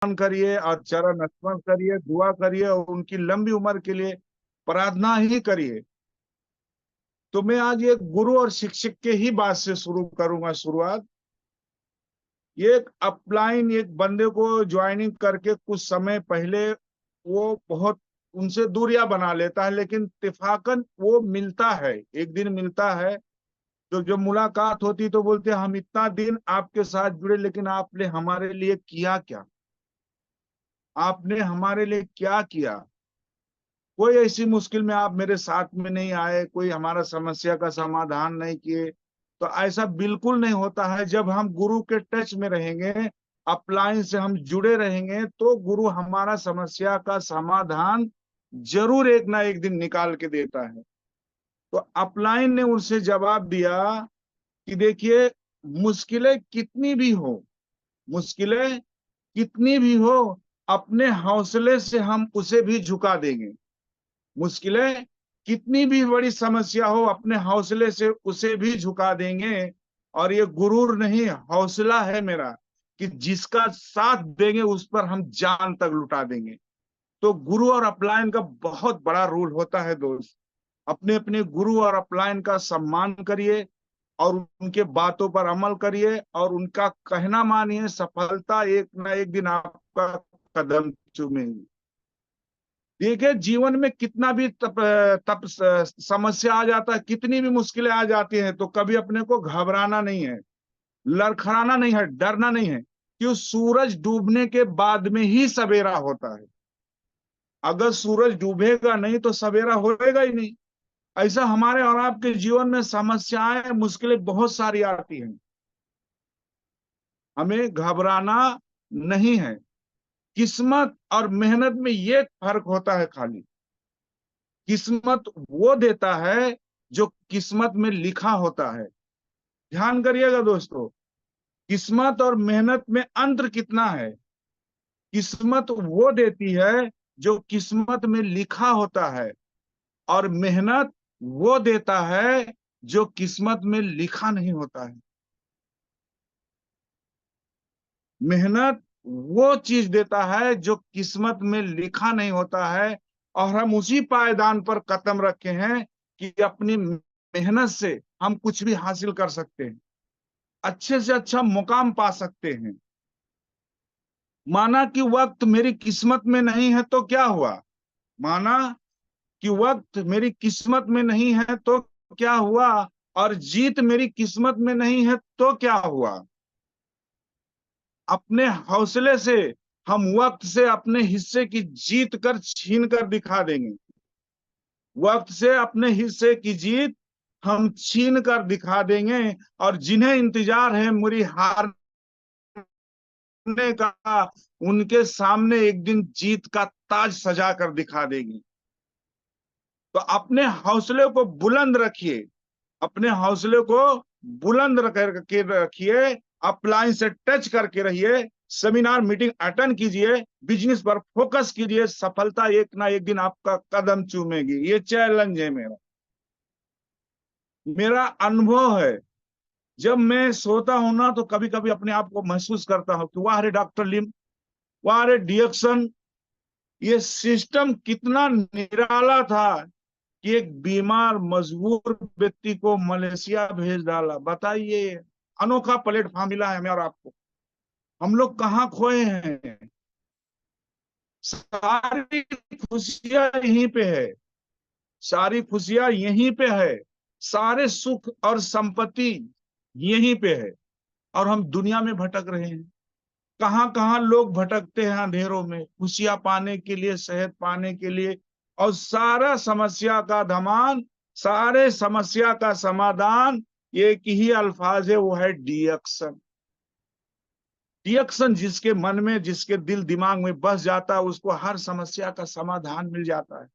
करिए और चरण स्पर्श करिए, दुआ करिए और उनकी लंबी उम्र के लिए प्रार्थना ही करिए। तो मैं आज एक गुरु और शिक्षक के ही बात से शुरू करूंगा शुरुआत। एक अपलाइन एक बंदे को ज्वाइनिंग करके कुछ समय पहले वो बहुत उनसे दूरियां बना लेता है, लेकिन इत्तेफाकन वो मिलता है, एक दिन मिलता है। तो जब मुलाकात होती तो बोलते हैं हम इतना दिन आपके साथ जुड़े, लेकिन आपने हमारे लिए किया क्या? आपने हमारे लिए क्या किया? कोई ऐसी मुश्किल में आप मेरे साथ में नहीं आए, कोई हमारा समस्या का समाधान नहीं किए। तो ऐसा बिल्कुल नहीं होता है। जब हम गुरु के टच में रहेंगे, अपलाइन से हम जुड़े रहेंगे, तो गुरु हमारा समस्या का समाधान जरूर एक ना एक दिन निकाल के देता है। तो अपलाइन ने उनसे जवाब दिया कि देखिए, मुश्किलें कितनी भी हो, मुश्किलें कितनी भी हो, अपने हौसले से हम उसे भी झुका देंगे। मुश्किलें कितनी भी बड़ी समस्या हो, अपने हौसले से उसे भी झुका देंगे। और ये गुरूर नहीं, हौसला है मेरा कि जिसका साथ देंगे उस पर हम जान तक लुटा देंगे। तो गुरु और अपलायन का बहुत बड़ा रोल होता है दोस्त। अपने अपने गुरु और अपलायन का सम्मान करिए और उनके बातों पर अमल करिए और उनका कहना मानिए। सफलता एक ना एक दिन आपका कदम चूमेगी। देखिए, जीवन में कितना भी तप समस्या आ जाता है, कितनी भी मुश्किलें आ जाती हैं, तो कभी अपने को घबराना नहीं है, लड़खड़ाना नहीं है, डरना नहीं है। कि सूरज डूबने के बाद में ही सवेरा होता है। अगर सूरज डूबेगा नहीं तो सवेरा होएगा ही नहीं। ऐसा हमारे और आपके जीवन में समस्याएं, मुश्किलें बहुत सारी आती हैं। हमें घबराना नहीं है। किस्मत और मेहनत में ये फर्क होता है खाली। किस्मत वो देता है जो किस्मत में लिखा होता है। ध्यान करिएगा दोस्तों, किस्मत और मेहनत में अंतर कितना है। किस्मत वो देती है जो किस्मत में लिखा होता है, और मेहनत वो देता है जो किस्मत में लिखा नहीं होता है। मेहनत वो चीज देता है जो किस्मत में लिखा नहीं होता है। और हम उसी पायदान पर कदम रखे हैं कि अपनी मेहनत से हम कुछ भी हासिल कर सकते हैं, अच्छे से अच्छा मुकाम पा सकते हैं। माना कि वक्त मेरी किस्मत में नहीं है तो क्या हुआ? माना कि वक्त मेरी किस्मत में नहीं है तो क्या हुआ? और जीत मेरी किस्मत में नहीं है तो क्या हुआ? अपने हौसले से हम वक्त से अपने हिस्से की जीत कर छीन कर दिखा देंगे। वक्त से अपने हिस्से की जीत हम छीन कर दिखा देंगे। और जिन्हें इंतजार है मेरी हारने का, उनके सामने एक दिन जीत का ताज सजा कर दिखा देंगे। तो अपने हौसले को बुलंद रखिए, अपने हौसले को बुलंद करके रखिए। अपलाइन से टच करके रहिए, सेमिनार मीटिंग अटेंड कीजिए, बिजनेस पर फोकस कीजिए। सफलता एक ना एक दिन आपका कदम चूमेगी। ये चैलेंज है मेरा, मेरा अनुभव है। जब मैं सोता हूं ना, तो कभी कभी अपने आप को महसूस करता हूं कि वाह रे डॉक्टर लिम, वाह रे डिएक्शन, ये सिस्टम कितना निराला था कि एक बीमार मजबूर व्यक्ति को मलेशिया भेज डाला। बताइए, अनोखा प्लेटफॉर्म मिला है हमें और आपको। हम लोग कहाँ खोए हैं? सारी खुशियां यहीं पे है, सारी खुशियां यहीं पे है, सारे सुख और संपत्ति यहीं पे है। और हम दुनिया में भटक रहे हैं। कहाँ कहाँ लोग भटकते हैं अंधेरों में, खुशियां पाने के लिए, सेहत पाने के लिए। और सारा समस्या का धमान, सारे समस्या का समाधान एक ही अल्फाज है, वो है डिएक्शन। डिएक्शन जिसके मन में, जिसके दिल दिमाग में बस जाता है, उसको हर समस्या का समाधान मिल जाता है।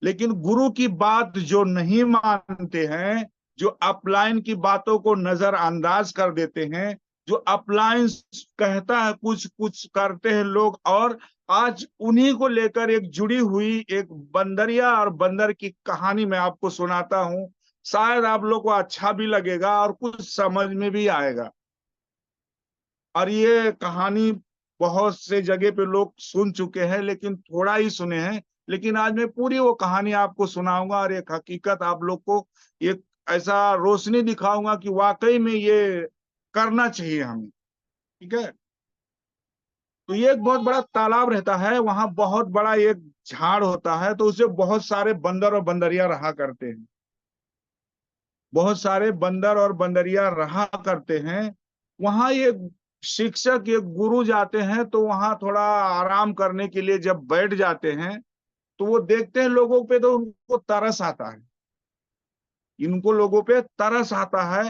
लेकिन गुरु की बात जो नहीं मानते हैं, जो अपलाइन की बातों को नजरअंदाज कर देते हैं, जो अपलाइन कहता है कुछ कुछ करते हैं लोग। और आज उन्हीं को लेकर एक जुड़ी हुई एक बंदरिया और बंदर की कहानी मैं आपको सुनाता हूं। शायद आप लोग को अच्छा भी लगेगा और कुछ समझ में भी आएगा। और ये कहानी बहुत से जगह पे लोग सुन चुके हैं, लेकिन थोड़ा ही सुने हैं। लेकिन आज मैं पूरी वो कहानी आपको सुनाऊंगा और एक हकीकत आप लोग को एक ऐसा रोशनी दिखाऊंगा कि वाकई में ये करना चाहिए हमें। ठीक है। तो ये एक बहुत बड़ा तालाब रहता है, वहां बहुत बड़ा एक झाड़ होता है, तो उसे बहुत सारे बंदर और बंदरिया रहा करते हैं। बहुत सारे बंदर और बंदरिया रहा करते हैं। वहां ये शिक्षक, ये गुरु जाते हैं, तो वहां थोड़ा आराम करने के लिए जब बैठ जाते हैं, तो वो देखते हैं लोगों पे, तो उनको तरस आता है। इनको लोगों पे तरस आता है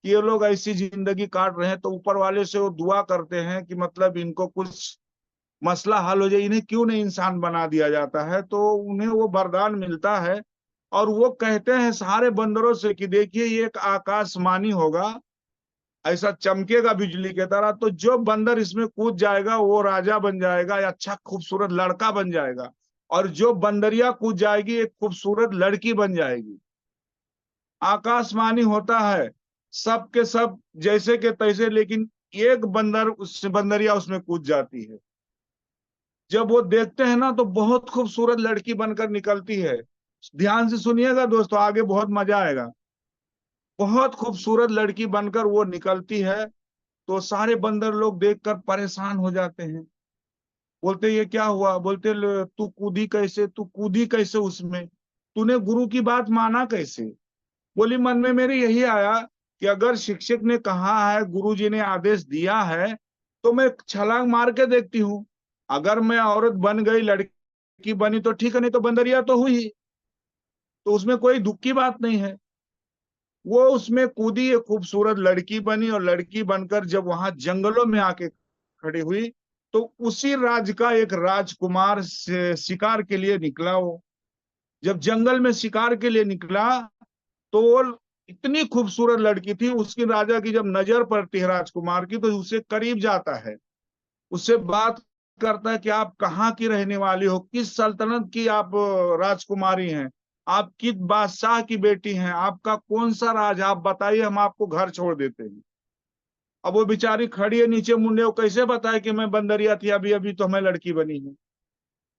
कि ये लोग ऐसी जिंदगी काट रहे हैं, तो ऊपर वाले से वो दुआ करते हैं कि मतलब इनको कुछ मसला हल हो जाए, इन्हें क्यों नहीं इंसान बना दिया जाता है। तो उन्हें वो वरदान मिलता है और वो कहते हैं सारे बंदरों से कि देखिए ये एक आकाशवाणी होगा, ऐसा चमकेगा बिजली की तरह, तो जो बंदर इसमें कूद जाएगा वो राजा बन जाएगा या अच्छा खूबसूरत लड़का बन जाएगा, और जो बंदरिया कूद जाएगी एक खूबसूरत लड़की बन जाएगी। आकाशवाणी होता है, सब के सब जैसे के तैसे, लेकिन एक बंदर उस बंदरिया उसमें कूद जाती है। जब वो देखते हैं ना, तो बहुत खूबसूरत लड़की बनकर निकलती है। ध्यान से सुनिएगा दोस्तों, आगे बहुत मजा आएगा। बहुत खूबसूरत लड़की बनकर वो निकलती है, तो सारे बंदर लोग देखकर परेशान हो जाते हैं। बोलते ये क्या हुआ? बोलते तू कूदी कैसे, तू कूदी कैसे उसमें, तूने गुरु की बात माना कैसे? बोली मन में मेरे यही आया कि अगर शिक्षक ने कहा है, गुरु जी ने आदेश दिया है, तो मैं छलांग मार के देखती हूँ। अगर मैं औरत बन गई, लड़की बनी तो ठीक है, नहीं तो बंदरिया तो हुई, तो उसमें कोई दुख की बात नहीं है। वो उसमें कूदी, एक खूबसूरत लड़की बनी, और लड़की बनकर जब वहां जंगलों में आके खड़ी हुई, तो उसी राज्य का एक राजकुमार से शिकार के लिए निकला। वो जब जंगल में शिकार के लिए निकला, तो वो इतनी खूबसूरत लड़की थी, उसकी राजा की जब नजर पड़ती है राजकुमार की, तो उससे करीब जाता है, उससे बात करता है कि आप कहाँ की रहने वाली हो, किस सल्तनत की आप राजकुमारी हैं, आप किस बादशाह की बेटी हैं, आपका कौन सा राज, आप बताइए, हम आपको घर छोड़ देते हैं। अब वो बेचारी खड़ी है नीचे मुंडे, वो कैसे बताए कि मैं बंदरिया थी, अभी अभी तो मैं लड़की बनी हूँ।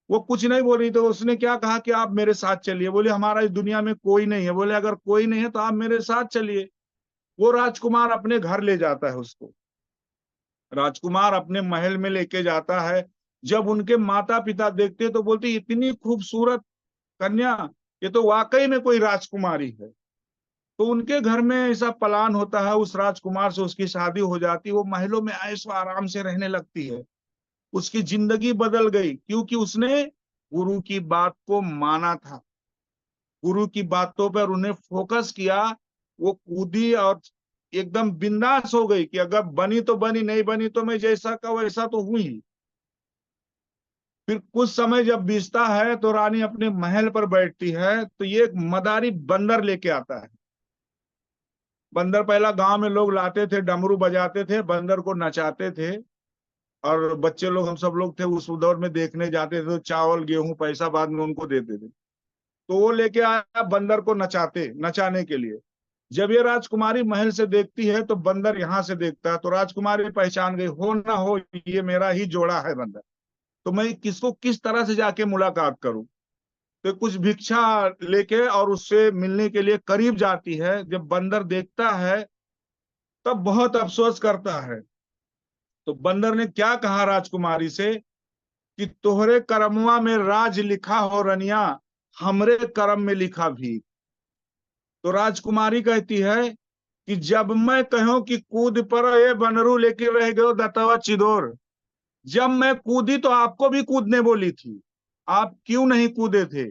वो कुछ नहीं बोल रही, तो उसने क्या कहा कि आप मेरे साथ चलिए। बोले हमारा इस दुनिया में कोई नहीं है। बोले अगर कोई नहीं है तो आप मेरे साथ चलिए। वो राजकुमार अपने घर ले जाता है उसको, राजकुमार अपने महल में लेके जाता है। जब उनके माता पिता देखते हैं, तो बोलते इतनी खूबसूरत कन्या, ये तो वाकई में कोई राजकुमारी है। तो उनके घर में ऐसा प्लान होता है, उस राजकुमार से उसकी शादी हो जाती है, वो महलों में ऐशो आराम से रहने लगती है। उसकी जिंदगी बदल गई, क्योंकि उसने गुरु की बात को माना था, गुरु की बातों पर उन्हें फोकस किया। वो कूदी और एकदम बिंदास हो गई कि अगर बनी तो बनी, नहीं बनी तो मैं जैसा का वैसा तो हुई। फिर कुछ समय जब बीतता है, तो रानी अपने महल पर बैठती है, तो ये एक मदारी बंदर लेके आता है। बंदर पहला गांव में लोग लाते थे, डमरू बजाते थे, बंदर को नचाते थे, और बच्चे लोग हम सब लोग थे उस दौर में देखने जाते थे, तो चावल गेहूं पैसा बाद में उनको देते थे। तो वो लेके आया बंदर को नचाने के लिए। जब ये राजकुमारी महल से देखती है, तो बंदर यहाँ से देखता है, तो राजकुमारी पहचान गई, हो ना हो ये मेरा ही जोड़ा है बंदर, तो मैं किसको किस तरह से जाके मुलाकात करूं। तो कुछ भिक्षा लेके और उससे मिलने के लिए करीब जाती है। जब बंदर देखता है, तब बहुत अफसोस करता है। तो बंदर ने क्या कहा राजकुमारी से कि तोहरे करमवा में राज लिखा हो रनिया, हमरे करम में लिखा भी। तो राजकुमारी कहती है कि जब मैं कहूं कि कूद पर, ये बनरू लेके रह गयो दतवा चिदोर, जब मैं कूदी तो आपको भी कूदने बोली थी, आप क्यों नहीं कूदे थे?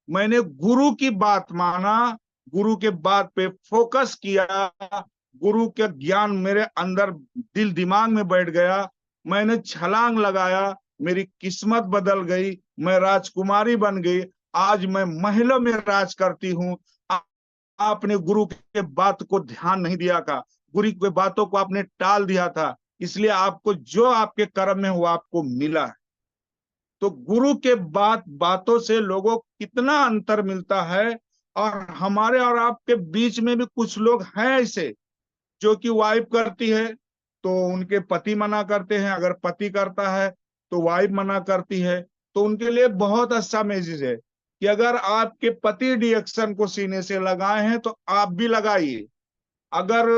मैंने गुरु की बात माना, गुरु के बात पे फोकस किया, गुरु के ज्ञान मेरे अंदर दिल दिमाग में बैठ गया, मैंने छलांग लगाया, मेरी किस्मत बदल गई, मैं राजकुमारी बन गई, आज मैं महलों में राज करती हूँ। आपने गुरु के बात को ध्यान नहीं दिया था, गुरु के बातों को आपने टाल दिया था, इसलिए आपको जो आपके कर्म में हुआ आपको मिला है। तो गुरु के बातों से लोगों को कितना अंतर मिलता है। और हमारे और आपके बीच में भी कुछ लोग हैं ऐसे, जो कि वाइफ करती है तो उनके पति मना करते हैं, अगर पति करता है तो वाइफ मना करती है। तो उनके लिए बहुत अच्छा मैसेज है कि अगर आपके पति डिएक्शन को सीने से लगाए हैं तो आप भी लगाइए। अगर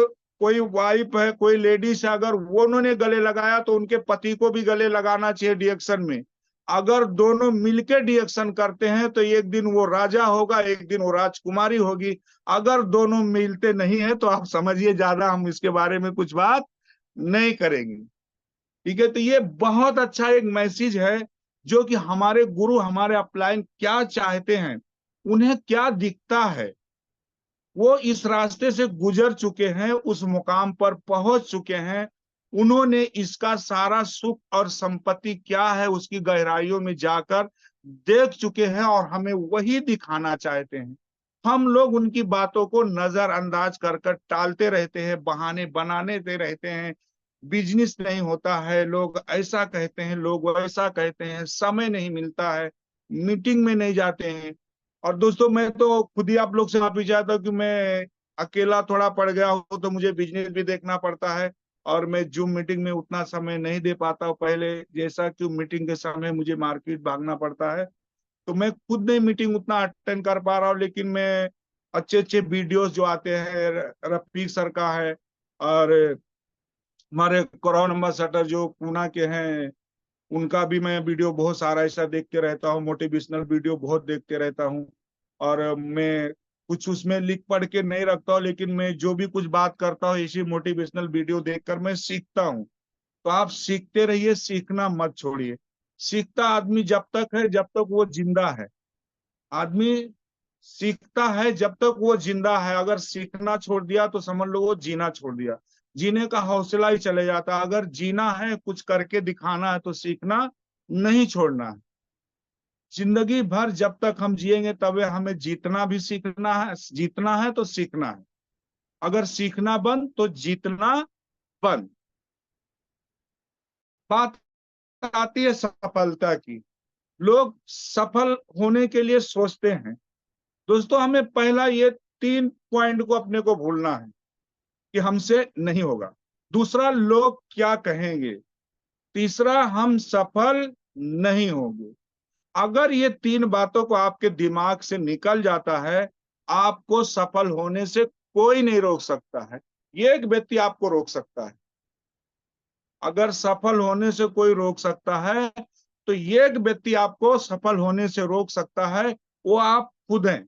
कोई वाइफ है, कोई लेडीज है, अगर वो उन्होंने गले लगाया तो उनके पति को भी गले लगाना चाहिए डिएक्शन में। अगर दोनों मिलके डिएक्शन करते हैं तो एक दिन वो राजा होगा, एक दिन वो राजकुमारी होगी। अगर दोनों मिलते नहीं है तो आप समझिए ज्यादा हम इसके बारे में कुछ बात नहीं करेंगे। ठीक है, तो ये बहुत अच्छा एक मैसेज है जो कि हमारे गुरु, हमारे अपलाइन क्या चाहते हैं, उन्हें क्या दिखता है। वो इस रास्ते से गुजर चुके हैं, उस मुकाम पर पहुंच चुके हैं। उन्होंने इसका सारा सुख और संपत्ति क्या है उसकी गहराइयों में जाकर देख चुके हैं और हमें वही दिखाना चाहते हैं। हम लोग उनकी बातों को नजरअंदाज कर कर टालते रहते हैं, बहाने बनाने दे रहते हैं। बिजनेस नहीं होता है, लोग ऐसा कहते हैं, लोग वैसा कहते हैं, समय नहीं मिलता है, मीटिंग में नहीं जाते हैं। और दोस्तों मैं तो खुद ही आप लोग से माफी चाहता हूँ कि मैं अकेला थोड़ा पड़ गया हूँ, तो मुझे बिजनेस भी देखना पड़ता है और मैं जूम मीटिंग में उतना समय नहीं दे पाता हूँ पहले जैसा, कि मीटिंग के समय मुझे मार्केट भागना पड़ता है। तो मैं खुद नहीं मीटिंग उतना अटेंड कर पा रहा हूँ, लेकिन मैं अच्छे अच्छे वीडियोस जो आते हैं, रफीक सर का है और हमारे कोरोना नंबर सटर जो पूना के हैं, उनका भी मैं वीडियो बहुत सारा ऐसा देखते रहता हूँ, मोटिवेशनल वीडियो बहुत देखते रहता हूँ। और मैं कुछ उसमें लिख पढ़ के नहीं रखता हूँ, लेकिन मैं जो भी कुछ बात करता हूँ इसी मोटिवेशनल वीडियो देखकर मैं सीखता हूँ। तो आप सीखते रहिए, सीखना मत छोड़िए। सीखता आदमी जब तक है जब तक वो जिंदा है। आदमी सीखता है जब तक वो जिंदा है। अगर सीखना छोड़ दिया तो समझ लो वो जीना छोड़ दिया। जीने का हौसला ही चले जाता। अगर जीना है, कुछ करके दिखाना है, तो सीखना नहीं छोड़ना है। जिंदगी भर जब तक हम जिएंगे तब हमें जीतना भी सीखना है, जीतना है तो सीखना है। अगर सीखना बंद तो जीतना बंद। बात आती है सफलता की। लोग सफल होने के लिए सोचते हैं। दोस्तों हमें पहला ये 3 पॉइंट को अपने को भूलना है कि हमसे नहीं होगा। दूसरा, लोग क्या कहेंगे। तीसरा, हम सफल नहीं होंगे। अगर ये 3 बातों को आपके दिमाग से निकल जाता है, आपको सफल होने से कोई नहीं रोक सकता है। ये एक व्यक्ति आपको रोक सकता है। अगर सफल होने से कोई रोक सकता है तो ये एक व्यक्ति आपको सफल होने से रोक सकता है, वो आप खुद हैं।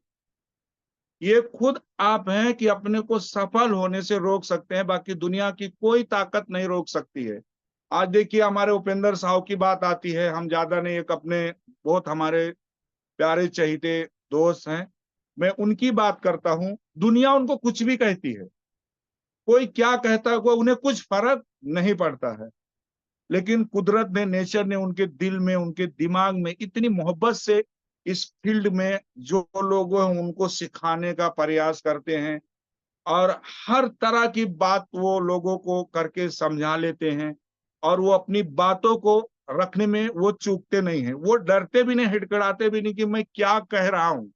ये खुद आप हैं कि अपने को सफल होने से रोक सकते हैं, बाकी दुनिया की कोई ताकत नहीं रोक सकती है। आज देखिए हमारे उपेंद्र साहू की बात आती है, हम ज्यादा नहीं, एक अपने बहुत हमारे प्यारे चहीते दोस्त हैं, मैं उनकी बात करता हूं। दुनिया उनको कुछ भी कहती है, कोई क्या कहता है, कोई उन्हें कुछ फर्क नहीं पड़ता है। लेकिन कुदरत ने, नेचर ने उनके दिल में, उनके दिमाग में इतनी मोहब्बत से इस फील्ड में जो लोग हैं उनको सिखाने का प्रयास करते हैं। और हर तरह की बात वो लोगों को करके समझा लेते हैं। और वो अपनी बातों को रखने में वो चूकते नहीं है, वो डरते भी नहीं, हिड़कड़ाते भी नहीं कि मैं क्या कह रहा हूं।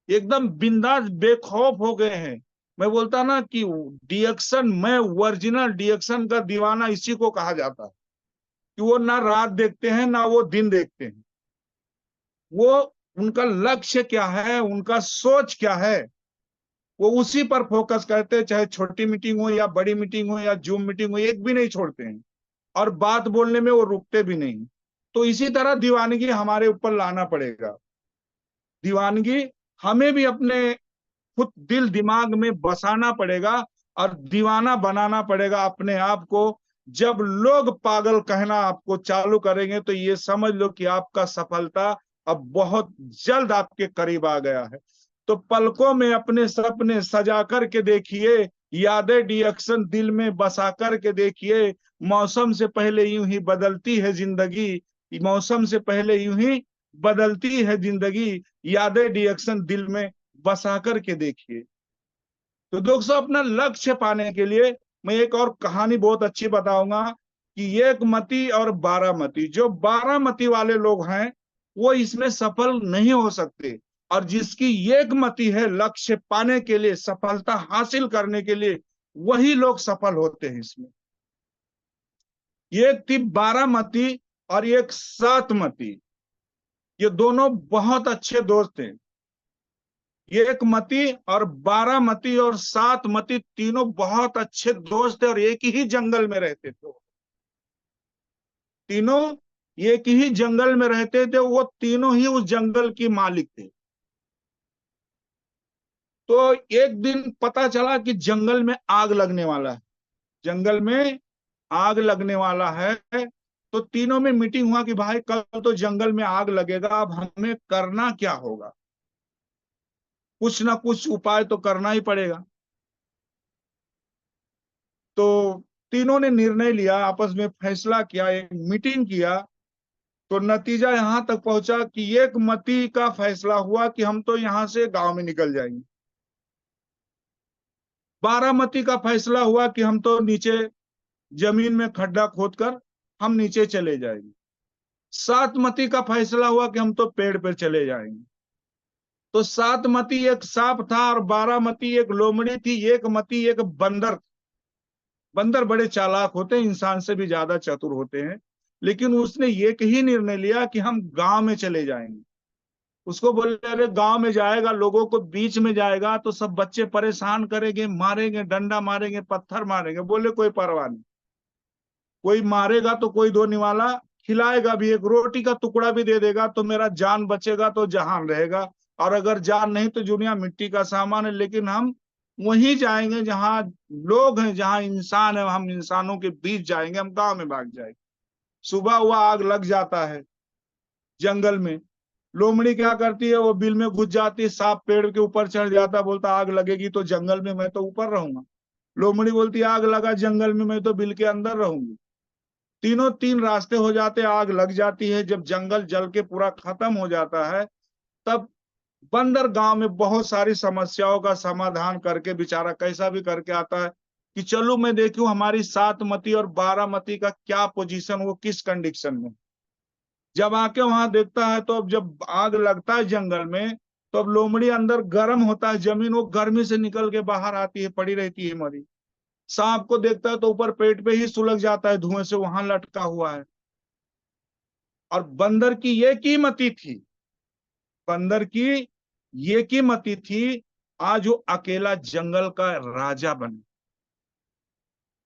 एकदम बिंदास बेखौफ हो गए हैं। मैं बोलता ना कि डिएक्शन, मैं ओरिजिनल डिएक्शन का दीवाना इसी को कहा जाता है कि वो ना रात देखते हैं ना वो दिन देखते हैं। वो, उनका लक्ष्य क्या है, उनका सोच क्या है, वो उसी पर फोकस करते हैं। चाहे छोटी मीटिंग हो या बड़ी मीटिंग हो या जूम मीटिंग हो, एक भी नहीं छोड़ते हैं। और बात बोलने में वो रुकते भी नहीं। तो इसी तरह दीवानगी हमारे ऊपर लाना पड़ेगा। दीवानगी हमें भी अपने खुद दिल दिमाग में बसाना पड़ेगा और दीवाना बनाना पड़ेगा अपने आप को। जब लोग पागल कहना आपको चालू करेंगे तो ये समझ लो कि आपका सफलता अब बहुत जल्द आपके करीब आ गया है। तो पलकों में अपने सपने सजा करके देखिए, यादें डिएक्शन दिल में बसा करके देखिए। मौसम से पहले यूं ही बदलती है जिंदगी, मौसम से पहले यूं ही बदलती है जिंदगी, यादें डिएक्शन दिल में बसा करके देखिए। तो दोस्तों अपना लक्ष्य पाने के लिए मैं एक और कहानी बहुत अच्छी बताऊंगा कि एक मती और बारामती, जो बारामती वाले लोग हैं वो इसमें सफल नहीं हो सकते। और जिसकी एक मती है लक्ष्य पाने के लिए, सफलता हासिल करने के लिए, वही लोग सफल होते हैं इसमें। एक थी बारामती और एक सातमती। ये दोनों बहुत अच्छे दोस्त थे। एक मती और बारामती और सातमती तीनों बहुत अच्छे दोस्त थे और एक ही जंगल में रहते थे। तीनों एक ही जंगल में रहते थे, वो तीनों ही उस जंगल की मालिक थे। तो एक दिन पता चला कि जंगल में आग लगने वाला है, जंगल में आग लगने वाला है। तो तीनों में मीटिंग हुआ कि भाई कल तो जंगल में आग लगेगा, अब हमें करना क्या होगा, कुछ ना कुछ उपाय तो करना ही पड़ेगा। तो तीनों ने निर्णय लिया, आपस में फैसला किया, एक मीटिंग किया। तो नतीजा यहां तक पहुंचा कि एक मती का फैसला हुआ कि हम तो यहां से गांव में निकल जाएंगे। बारामती का फैसला हुआ कि हम तो नीचे जमीन में खड्डा खोदकर हम नीचे चले जाएंगे। सातमती का फैसला हुआ कि हम तो पेड़ पर चले जाएंगे। तो सातमती एक सांप था और बारामती एक लोमड़ी थी, एक मती एक बंदर। बंदर बड़े चालाक होते हैं, इंसान से भी ज्यादा चतुर होते हैं। लेकिन उसने एक ही निर्णय लिया कि हम गांव में चले जाएंगे। उसको बोले अरे गांव में जाएगा, लोगों को बीच में जाएगा तो सब बच्चे परेशान करेंगे, मारेंगे, डंडा मारेंगे, पत्थर मारेंगे। बोले कोई परवाह नहीं, कोई मारेगा तो कोई दो निवाला खिलाएगा भी, एक रोटी का टुकड़ा भी दे देगा तो मेरा जान बचेगा तो जहान रहेगा। और अगर जान नहीं तो दुनिया मिट्टी का सामान है। लेकिन हम वहीं जाएंगे जहां लोग हैं, जहां इंसान है, हम इंसानों के बीच जाएंगे, हम गांव में भाग जाएंगे। सुबह हुआ, आग लग जाता है जंगल में। लोमड़ी क्या करती है, वो बिल में घुस जाती है, सांप पेड़ के ऊपर चढ़ जाता है, बोलता आग लगेगी तो जंगल में, मैं तो ऊपर रहूंगा। लोमड़ी बोलती आग लगा जंगल में, मैं तो बिल के अंदर रहूंगी। तीनों तीन रास्ते हो जाते, आग लग जाती है। जब जंगल जल के पूरा खत्म हो जाता है, तब बंदर गांव में बहुत सारी समस्याओं का समाधान करके बेचारा कैसा भी करके आता है कि चलो मैं देखूं हमारी सातमती और बारामती का क्या पोजीशन, वो किस कंडीशन में। जब आके वहां देखता है, तो अब जब आग लगता है जंगल में, तो अब लोमड़ी अंदर गर्म होता है जमीन, वो गर्मी से निकल के बाहर आती है, पड़ी रहती है मरी। सांप को देखता है तो ऊपर पेट पे ही सुलग जाता है, धुएं से वहां लटका हुआ है। और बंदर की ये कीमती थी, बंदर की ये कीमती थी, आज वो अकेला जंगल का राजा बने।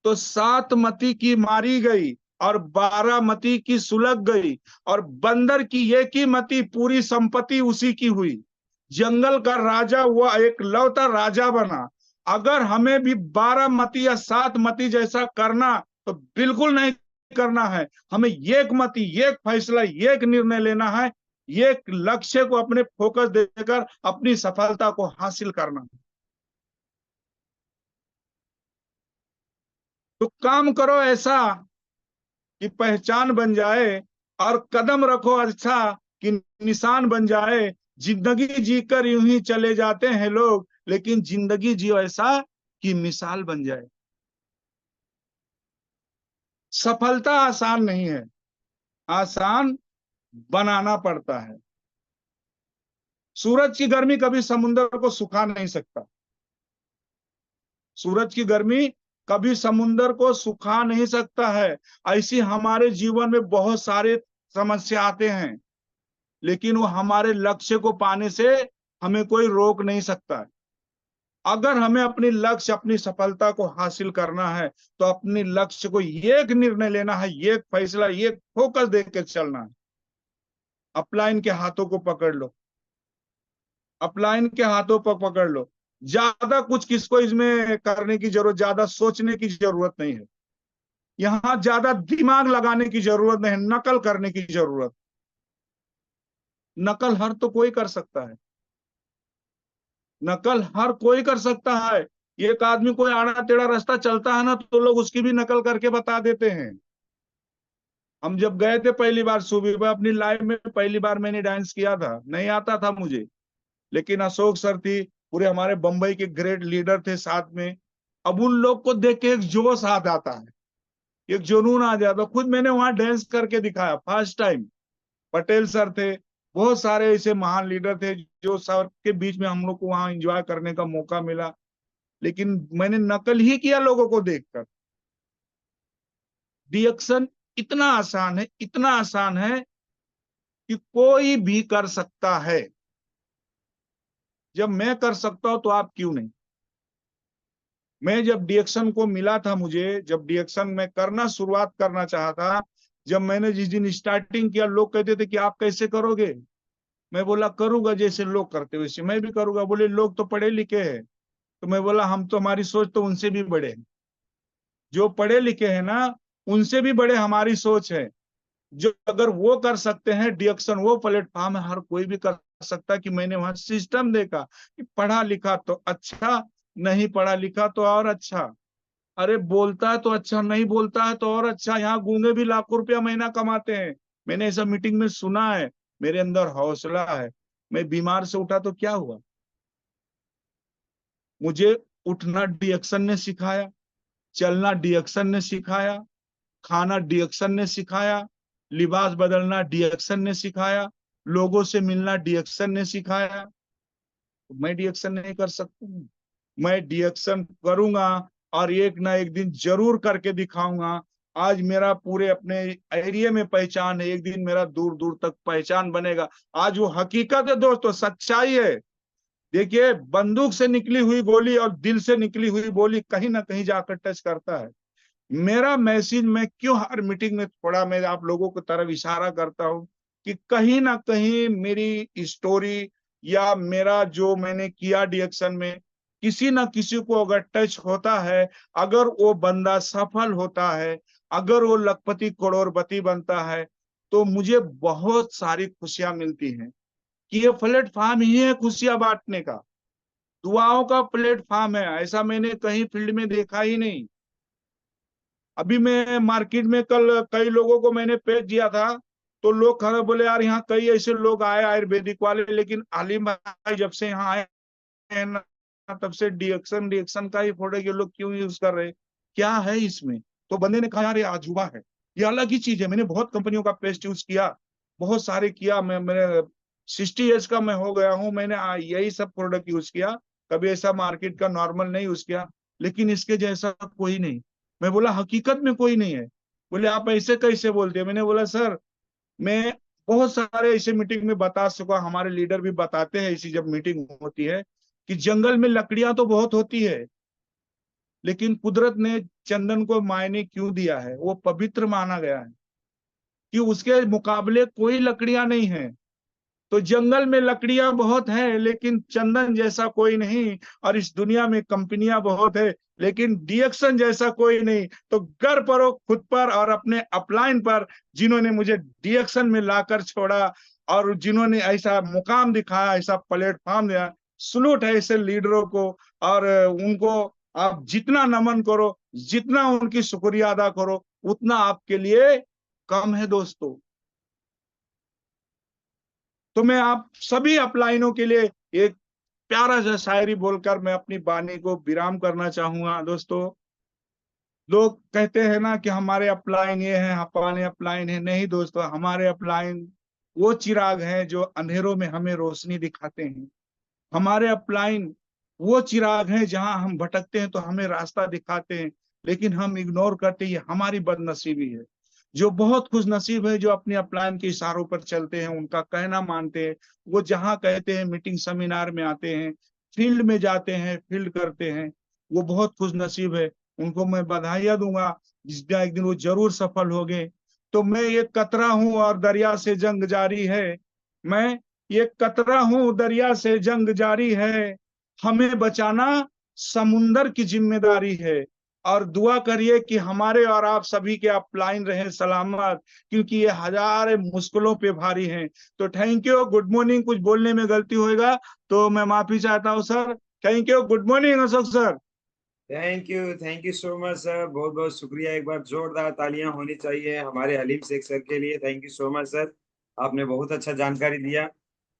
तो सातमती की मारी गई और बारामती की सुलग गई, और बंदर की ये कीमती पूरी संपत्ति उसी की हुई। जंगल का राजा हुआ, एक लौता राजा बना। अगर हमें भी बारामती या सातमती जैसा करना तो बिल्कुल नहीं करना है। हमें एक मती, एक फैसला, एक निर्णय लेना है, एक लक्ष्य को अपने फोकस देकर अपनी सफलता को हासिल करना है। तो काम करो ऐसा कि पहचान बन जाए, और कदम रखो अच्छा कि निशान बन जाए। जिंदगी जीकर यूं ही चले जाते हैं लोग, लेकिन जिंदगी जियो ऐसा कि मिसाल बन जाए। सफलता आसान नहीं है, आसान बनाना पड़ता है। सूरज की गर्मी कभी समुद्र को सुखा नहीं सकता। सूरज की गर्मी कभी समुद्र को सुखा नहीं सकता है। ऐसी हमारे जीवन में बहुत सारे समस्या आते हैं, लेकिन वो हमारे लक्ष्य को पाने से हमें कोई रोक नहीं सकता। अगर हमें अपनी लक्ष्य, अपनी सफलता को हासिल करना है, तो अपने लक्ष्य को एक निर्णय लेना है, एक फैसला, एक फोकस देकर चलना है। अपलाइन के हाथों को पकड़ लो, अपलाइन के हाथों पर पकड़ लो। ज्यादा कुछ किसको इसमें करने की जरूरत, ज्यादा सोचने की जरूरत नहीं है। यहाँ ज्यादा दिमाग लगाने की जरूरत नहीं है, नकल करने की जरूरत। नकल हर तो कोई कर सकता है, नकल हर कोई कर सकता है। एक आदमी कोई आड़ा टेढ़ा रास्ता चलता है ना, तो लोग उसकी भी नकल करके बता देते हैं। हम जब गए थे पहली बार सुबह में, अपनी लाइफ में पहली बार मैंने डांस किया था, नहीं आता था मुझे। लेकिन अशोक सर थी, पूरे हमारे बंबई के ग्रेट लीडर थे साथ में। अब उन लोग को देख के एक जोश आ जाता है, एक जुनून आ जाता है। खुद मैंने वहां डांस करके दिखाया फर्स्ट टाइम। पटेल सर थे, बहुत सारे ऐसे महान लीडर थे जो सर के बीच में हम लोग को वहां एंजॉय करने का मौका मिला। लेकिन मैंने नकल ही किया लोगों को देखकर। रिएक्शन इतना आसान है, इतना आसान है कि कोई भी कर सकता है। जब मैं कर सकता हूं तो आप क्यों नहीं? मैं जब डीएक्शन को मिला था, मुझे जब डीएक्शन में करना शुरुआत करना चाहा था, जब मैंने जिस दिन स्टार्टिंग किया, लोग कहते थे कि आप कैसे करोगे? मैं बोला करूंगा, जैसे लोग करते वैसे मैं भी करूंगा। बोले लोग तो पढ़े लिखे हैं। तो मैं बोला हम तो, हमारी सोच तो उनसे भी बड़े हैं। जो पढ़े लिखे हैं ना, उनसे भी बड़े हमारी सोच है। जो अगर वो कर सकते हैं डीएक्शन, वो प्लेटफॉर्म है, हर कोई भी कर सकता है। कि मैंने वहां सिस्टम देखा कि पढ़ा लिखा तो अच्छा, नहीं पढ़ा लिखा तो और अच्छा। अरे बोलता है तो अच्छा, नहीं बोलता है तो और अच्छा। यहाँ गूंगे भी लाखों रुपया महीना कमाते हैं। मैंने ऐसा मीटिंग में सुना है। मेरे अंदर हौसला है। मैं बीमार से उठा तो क्या हुआ? मुझे उठना डीएक्शन ने सिखाया, चलना डीएक्शन ने सिखाया, खाना डीएक्शन ने सिखाया, लिबास बदलना डीएक्शन ने सिखाया, लोगों से मिलना डीएक्शन ने सिखाया। तो मैं डीएक्शन नहीं कर सकता हूँ? मैं डीएक्शन करूंगा और एक ना एक दिन जरूर करके दिखाऊंगा। आज मेरा पूरे अपने एरिया में पहचान है, एक दिन मेरा दूर दूर तक पहचान बनेगा। आज वो हकीकत है दोस्तों, सच्चाई है। देखिए, बंदूक से निकली हुई गोली और दिल से निकली हुई बोली कहीं ना कहीं जाकर टच करता है। मेरा मैसेज मैं क्यों हर मीटिंग में थोड़ा मैं आप लोगों की तरफ इशारा करता हूं कि कहीं ना कहीं मेरी स्टोरी या मेरा जो मैंने किया डीएक्शन में, किसी ना किसी को अगर टच होता है, अगर वो बंदा सफल होता है, अगर वो लखपति करोड़पति बनता है, तो मुझे बहुत सारी खुशियां मिलती हैं। कि ये प्लेटफॉर्म ही है खुशियां बांटने का, दुआओं का प्लेटफॉर्म है। ऐसा मैंने कहीं फील्ड में देखा ही नहीं। अभी मैं मार्केट में कल कई लोगों को मैंने पेज दिया था, तो लोग खड़े बोले यार यहाँ कई ऐसे लोग आए आयुर्वेदिक वाले, लेकिन आलिम भाई जब से यहाँ आए हैं ना, तब से डीएक्शन डीएक्शन का ही प्रोडक्ट ये लोग क्यों यूज कर रहे, क्या है इसमें? तो बंदे ने कहा यार ये अजूबा है, ये अलग ही चीज है। मैंने बहुत कंपनियों का पेस्ट यूज किया, बहुत सारे किया। मैंने 60 ईयर्स का मैं हो गया हूँ, मैंने यही सब प्रोडक्ट यूज किया। कभी ऐसा मार्केट का नॉर्मल नहीं यूज किया, लेकिन इसके जैसा कोई नहीं। मैं बोला हकीकत में कोई नहीं है। बोले आप ऐसे कैसे बोलते हैं? मैंने बोला सर, मैं बहुत सारे ऐसे मीटिंग में बता चुका, हमारे लीडर भी बताते हैं ऐसी जब मीटिंग होती है, कि जंगल में लकड़ियां तो बहुत होती है, लेकिन कुदरत ने चंदन को मायने क्यों दिया है? वो पवित्र माना गया है कि उसके मुकाबले कोई लकड़ियां नहीं है। तो जंगल में लकड़ियां बहुत हैं, लेकिन चंदन जैसा कोई नहीं। और इस दुनिया में कंपनियां बहुत है, लेकिन डीएक्शन जैसा कोई नहीं। तो गर्व करो खुद पर और अपने अपलाइन पर, जिन्होंने मुझे डीएक्शन में लाकर छोड़ा और जिन्होंने ऐसा मुकाम दिखाया, ऐसा प्लेटफॉर्म दिया। सलूट है ऐसे लीडरों को। और उनको आप जितना नमन करो, जितना उनकी शुक्रिया अदा करो, उतना आपके लिए कम है दोस्तों। तो मैं आप सभी अपलाइनों के लिए एक प्यारा सा शायरी बोलकर मैं अपनी वाणी को विराम करना चाहूंगा दोस्तों। लोग कहते हैं ना कि हमारे अपलाइन ये है, हमारे अपलाइन है। नहीं दोस्तों, हमारे अपलाइन वो चिराग हैं जो अंधेरों में हमें रोशनी दिखाते हैं। हमारे अपलाइन वो चिराग हैं जहां हम भटकते हैं तो हमें रास्ता दिखाते हैं, लेकिन हम इग्नोर करते हैं। ये हमारी बदनसीबी है। जो बहुत खुश नसीब है जो अपने अपलाइन के इशारों पर चलते हैं, उनका कहना मानते हैं। वो जहां कहते हैं मीटिंग सेमिनार में आते हैं, फील्ड में जाते हैं, फील्ड करते हैं। वो बहुत खुश नसीब है। उनको मैं बधाइयां दूंगा, जिस दिन एक दिन वो जरूर सफल हो गए। तो मैं एक कतरा हूं और दरिया से जंग जारी है। मैं ये कतरा हूं, दरिया से जंग जारी है। हमें बचाना समुंदर की जिम्मेदारी है। और दुआ करिए कि हमारे और आप सभी के अपलाइन रहे सलामत, क्योंकि ये हजार मुश्किलों पे भारी हैं। तो थैंक यू, गुड मॉर्निंग। कुछ बोलने में गलती होएगा तो मैं माफी चाहता हूँ sir. Thank you, good morning Ashok sir. Thank you so much sir, बहुत बहुत शुक्रिया। एक बार जोरदार तालियां होनी चाहिए हमारे हलीम शेख सर के लिए। Thank you so much sir, आपने बहुत अच्छा जानकारी दिया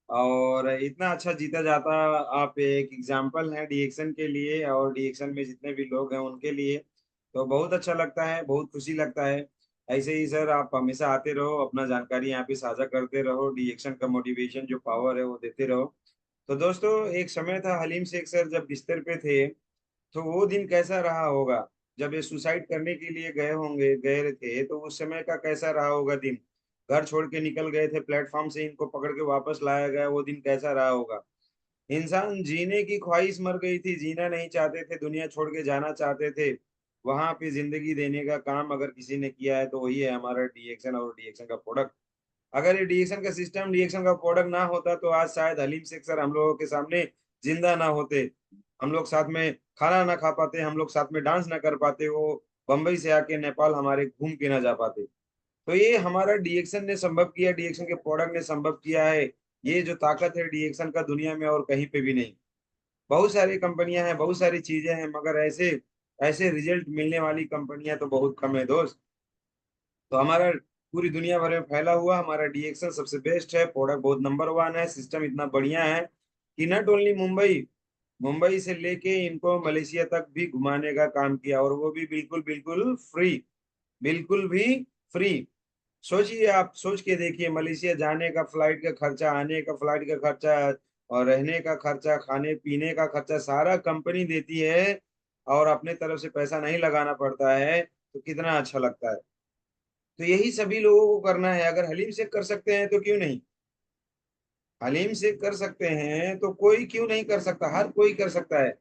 और इतना अच्छा जीता जाता। आप एक एग्जाम्पल हैं डीएक्शन के लिए और डीएक्शन में जितने भी लोग हैं उनके लिए। तो बहुत अच्छा लगता है, बहुत खुशी लगता है। ऐसे ही सर आप हमेशा आते रहो, अपना जानकारी यहाँ पे साझा करते रहो, डीएक्शन का मोटिवेशन जो पावर है वो देते रहो। तो दोस्तों, एक समय था हलीम शेख सर जब बिस्तर पे थे, तो वो दिन कैसा रहा होगा जब ये सुसाइड करने के लिए गए थे, तो उस समय का कैसा रहा होगा दिन। घर छोड़ के निकल गए थे, प्लेटफॉर्म से इनको पकड़ के वापस लाया गया, वो दिन कैसा रहा होगा। इंसान जीने की ख्वाहिश मर गई थी, जीना नहीं चाहते थे, दुनिया छोड़ के जाना चाहते थे। वहां पे जिंदगी देने का काम अगर किसी ने किया है तो वही है हमारा डीएक्शन और डीएक्शन का प्रोडक्ट। अगर ये डीएक्शन का सिस्टम, डीएक्शन का प्रोडक्ट ना होता तो आज शायद हलीम शेख सर हम लोगों के सामने जिंदा ना होते। हम लोग साथ में खाना ना खा पाते, हम लोग साथ में डांस ना कर पाते, वो बंबई से आके नेपाल हमारे घूम के ना जा पाते। तो ये हमारा डीएक्शन ने संभव किया, डीएक्शन के प्रोडक्ट ने संभव किया है। ये जो ताकत है डीएक्शन का दुनिया में और कहीं पे भी नहीं। बहुत सारी कंपनियां हैं, बहुत सारी चीजें हैं, मगर ऐसे ऐसे रिजल्ट मिलने वाली कंपनियां तो बहुत कम है दोस्त। तो हमारा पूरी दुनिया भर में फैला हुआ हमारा डीएक्शन सबसे बेस्ट है, प्रोडक्ट बहुत नंबर वन है, सिस्टम इतना बढ़िया है कि नॉट ओनली मुंबई, मुंबई से लेके इनको मलेशिया तक भी घुमाने का काम किया, और वो भी बिल्कुल बिल्कुल फ्री, बिल्कुल भी फ्री। सोचिए, आप सोच के देखिए, मलेशिया जाने का फ्लाइट का खर्चा, आने का फ्लाइट का खर्चा, और रहने का खर्चा, खाने पीने का खर्चा सारा कंपनी देती है, और अपने तरफ से पैसा नहीं लगाना पड़ता है, तो कितना अच्छा लगता है। तो यही सभी लोगों को करना है। अगर हलीम से कर सकते हैं तो क्यों नहीं, हलीम से कर सकते हैं तो कोई क्यों नहीं कर सकता, हर कोई कर सकता है।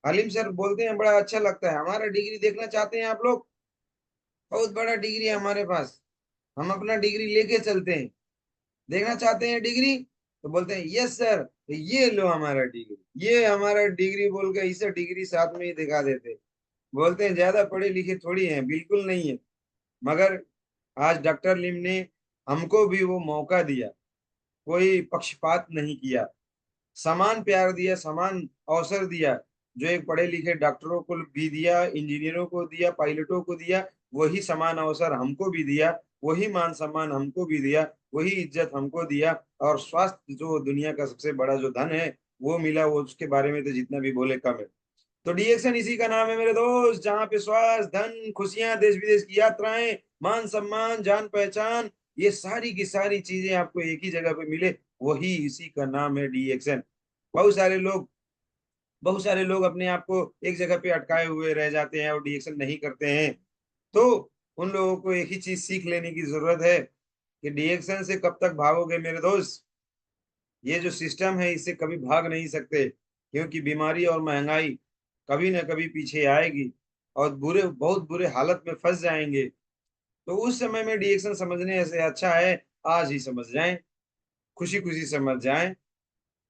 हलीम सर बोलते हैं बड़ा अच्छा लगता है, हमारा डिग्री देखना चाहते हैं आप लोग, बहुत बड़ा डिग्री है हमारे पास, हम अपना डिग्री लेके चलते हैं, देखना चाहते हैं डिग्री, तो बोलते हैं यस सर, तो ये लो हमारा डिग्री, ये हमारा डिग्री बोल के इसे डिग्री साथ में ही दिखा देते। बोलते हैं ज्यादा पढ़े लिखे थोड़ी हैं, बिल्कुल नहीं है। मगर आज डॉक्टर लिम ने हमको भी वो मौका दिया, कोई पक्षपात नहीं किया, समान प्यार दिया, समान अवसर दिया। जो एक पढ़े लिखे डॉक्टरों को भी दिया, इंजीनियरों को दिया, पायलटों को दिया, वही समान अवसर हमको भी दिया, वही मान सम्मान हमको भी दिया, वही इज्जत हमको दिया। और स्वास्थ्य जो दुनिया का सबसे बड़ा जो धन है वो मिला, वो उसके बारे में तो जितना भी बोले कम है। तो डीएक्शन इसी का नाम है मेरे दोस्त, जहाँ पे स्वास्थ्य, धन, खुशियां, देश विदेश की यात्राएं, मान सम्मान, जान पहचान, ये सारी की सारी चीजें आपको एक ही जगह पे मिले, वही इसी का नाम है डीएक्शन। बहुत सारे लोग, बहुत सारे लोग अपने आप को एक जगह पे अटकाए हुए रह जाते हैं और डीएक्शन नहीं करते हैं। तो उन लोगों को एक ही चीज सीख लेने की जरूरत है कि डीएक्शन से कब तक भागोगे मेरे दोस्त। ये जो सिस्टम है इससे कभी भाग नहीं सकते, क्योंकि बीमारी और महंगाई कभी ना कभी पीछे आएगी, और बुरे, बहुत बुरे हालत में फंस जाएंगे। तो उस समय में डीएक्शन समझने से अच्छा है आज ही समझ जाएं, खुशी खुशी समझ जाएं,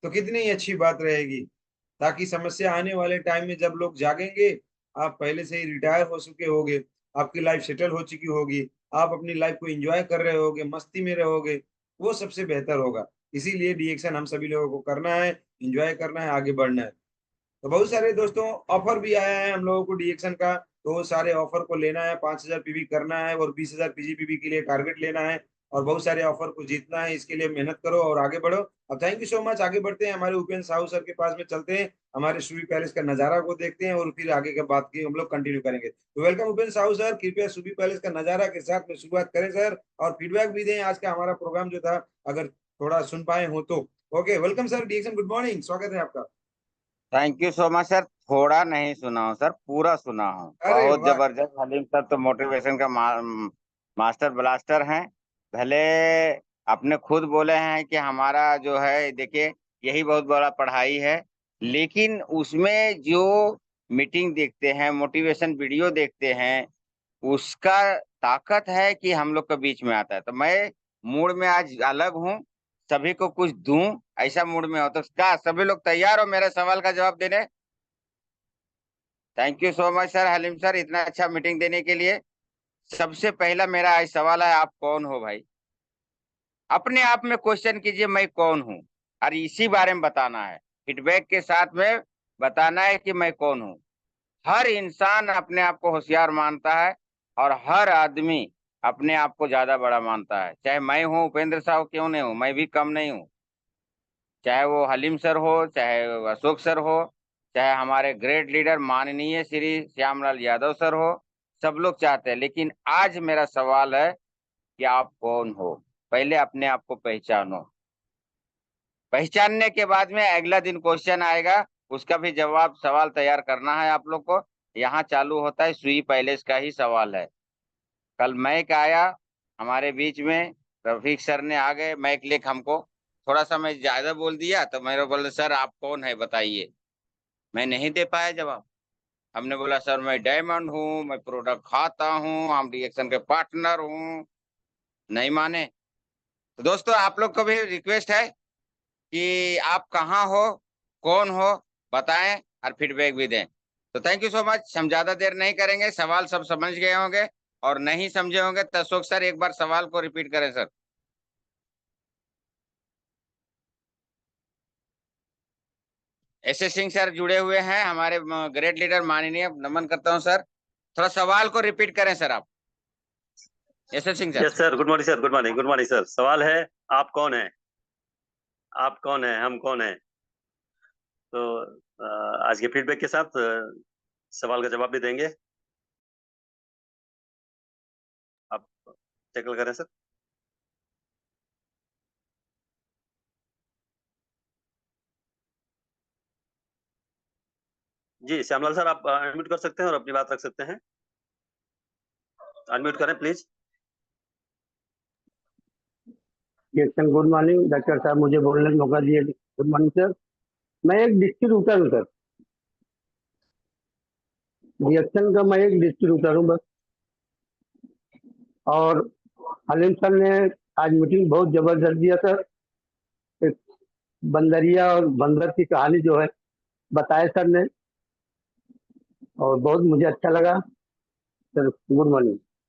तो कितनी ही अच्छी बात रहेगी। ताकि समस्या आने वाले टाइम में जब लोग जागेंगे, आप पहले से ही रिटायर हो चुके होगे, आपकी लाइफ सेटल हो चुकी होगी, आप अपनी लाइफ को एंजॉय कर रहे होगे, मस्ती में रहोगे, वो सबसे बेहतर होगा। इसीलिए डीएक्शन हम सभी लोगों को करना है, एंजॉय करना है, आगे बढ़ना है। तो बहुत सारे दोस्तों ऑफर भी आया है हम लोगों को डीएक्शन का, तो वो सारे ऑफर को लेना है, 5,000 पीवी करना है और 20,000 पीजीपीवी के लिए टारगेट लेना है, और बहुत सारे ऑफर को जीतना है। इसके लिए मेहनत करो और आगे बढ़ो। अब थैंक यू सो मच, आगे बढ़ते हैं, हमारे उपेंद्र साहू सर के पास में चलते हैं, हमारे सुबी पैलेस का नजारा को देखते हैं, और फिर आगे की बात की हम लोग कंटिन्यू करेंगे। तो वेलकम उपेंद्र साहू सर, कृपया सुबी पैलेस का नजारा के साथ में शुरुआत करें सर, और फीडबैक भी दें आज का हमारा प्रोग्राम जो था, अगर थोड़ा सुन पाए हो तो। ओके, वेलकम सर, डीएक्शन गुड मॉर्निंग, स्वागत है आपका। Thank you so much sir. थोड़ा नहीं सुना हूँ सर, पूरा सुना हूँ। अरे बहुत वाह। जबरदस्त। हलीम सर तो मोटिवेशन का मास्टर ब्लास्टर हैं। भले आपने खुद बोले हैं कि हमारा जो है देखिए यही बहुत बड़ा पढ़ाई है, लेकिन उसमें जो मीटिंग देखते हैं, मोटिवेशन वीडियो देखते हैं, उसका ताकत है कि हम लोग के बीच में आता है। तो मैं मूड में आज अलग हूँ, सभी को कुछ दूं, ऐसा मूड में हो। तो क्या सभी लोग तैयार हो मेरे सवाल का जवाब देने? Thank you so much sir, Halim sir, इतना अच्छा मीटिंग देने के लिए। सबसे पहला मेरा आज सवाल है, आप कौन हो भाई? अपने आप में क्वेश्चन कीजिए, मैं कौन हूँ, और इसी बारे में बताना है। फीडबैक के साथ में बताना है कि मैं कौन हूँ। हर इंसान अपने आप को होशियार मानता है, और हर आदमी अपने आप को ज्यादा बड़ा मानता है। चाहे मैं हूँ उपेंद्र साहू क्यों नहीं हूँ, मैं भी कम नहीं हूँ। चाहे वो हलीम सर हो, चाहे वो अशोक सर हो, चाहे हमारे ग्रेट लीडर माननीय श्री श्यामलाल यादव सर हो, सब लोग चाहते हैं। लेकिन आज मेरा सवाल है कि आप कौन हो? पहले अपने आप को पहचानो। पहचानने के बाद में अगला दिन क्वेश्चन आएगा, उसका भी जवाब सवाल तैयार करना है आप लोग को। यहाँ चालू होता है सुई पैलेस का ही सवाल है। कल मैक आया हमारे बीच में, रफीक सर ने आ गए मैक लेके हमको, थोड़ा सा मैं ज्यादा बोल दिया तो मेरे बोले सर आप कौन है बताइए। मैं नहीं दे पाया जवाब। हमने बोला सर मैं डायमंड हूँ, मैं प्रोडक्ट खाता हूँ, हम रिएक्शन के पार्टनर हूँ। नहीं माने। तो दोस्तों आप लोग को भी रिक्वेस्ट है कि आप कहाँ हो, कौन हो, बताएं और फीडबैक भी दें। तो थैंक यू सो मच। हम ज्यादा देर नहीं करेंगे, सवाल सब समझ गए होंगे, और नहीं समझे होंगे तो अशोक सर एक बार सवाल को रिपीट करें सर। एस सिंह सर जुड़े हुए हैं हमारे ग्रेट लीडर, माननीय, नमन करता हूं सर। थोड़ा सवाल को रिपीट करें सर आप, S Singh sir. Yes sir, good morning sir, good morning, good morning sir. सवाल है, आप कौन है? आप कौन है, हम कौन है? तो आज के फीडबैक के साथ सवाल का जवाब भी देंगे। आप टैकल करें सर। जी श्यामलाल सर, आप अनम्यूट कर सकते हैं और अपनी बात रख सकते हैं। अनम्यूट करें please. Yes sir, good morning doctor साहब, मुझे बोलने का मौका दिए। Good morning sir. मैं एक डिस्ट्रीब्यूटर हूँ सर, रिएक्शन का मैं एक डिस्ट्रीब्यूटर हूँ बस। और हलीम सर ने आज मीटिंग बहुत जबरदस्त दिया सर। एक बंदरिया और बंदर की कहानी जो है बताया सर ने, और बहुत मुझे अच्छा लगा सर। Good morning.